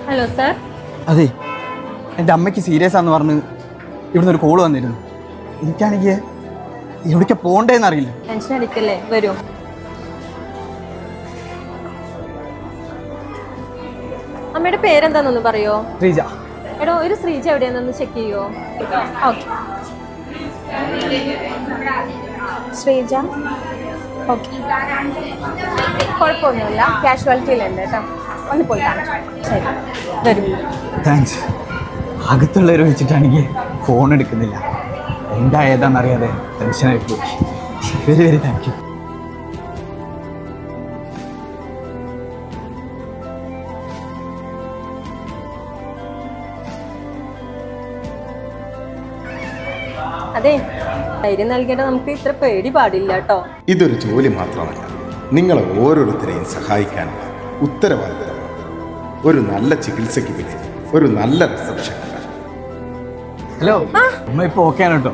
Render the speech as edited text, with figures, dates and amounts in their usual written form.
Hello sir. അതെ, എൻ്റെ അമ്മയ്ക്ക് സീരിയസ് ആണെന്ന് പറഞ്ഞ് ഇവിടുന്ന് ഒരു കോള് വന്നിരുന്നു. എനിക്കാണെങ്കിൽ എവിടേക്കാ പോകണ്ടേന്ന് അറിയില്ല. ടെൻഷൻ അടിക്കല്ലേ, വരൂ. അമ്മയുടെ പേരെന്താന്നൊന്ന് പറയോ? ശ്രീജ. എടോ, ഒരു ശ്രീജ എവിടെയാണെന്ന് ചെക്ക് ചെയ്യോ? ഓക്കെ, ശ്രീജ. ഓക്കെ, കുഴപ്പമൊന്നുമില്ല, കാഷ്വാലിറ്റിയിലുണ്ട് കേട്ടോ. ഒന്ന് പോയി കാണാം. ശരി, വരൂ. താങ്ക്സ്. അകത്തുള്ളവർ വെച്ചിട്ടാണെങ്കിൽ ഫോൺ എടുക്കുന്നില്ല. എന്താ ഏതാണെന്നറിയാതെ ടെൻഷനായി പോയി. Very very thank you. അതെ, ധൈര്യം നൽകേണ്ട നമുക്ക് ഇത്ര പേടി പാടില്ല കേട്ടോ. ഇതൊരു ജോലി മാത്രമല്ല, നിങ്ങളെ ഓരോരുത്തരെയും സഹായിക്കാനുള്ള ഉത്തരവാദിത്തമാണ്. ഒരു നല്ല ചികിത്സയ്ക്ക് വേണ്ടി ഒരു നല്ല റിസപ്ഷൻ. ഹലോ, അമ്മ ഇപ്പോൾ ഓക്കെ ആണ് കേട്ടോ.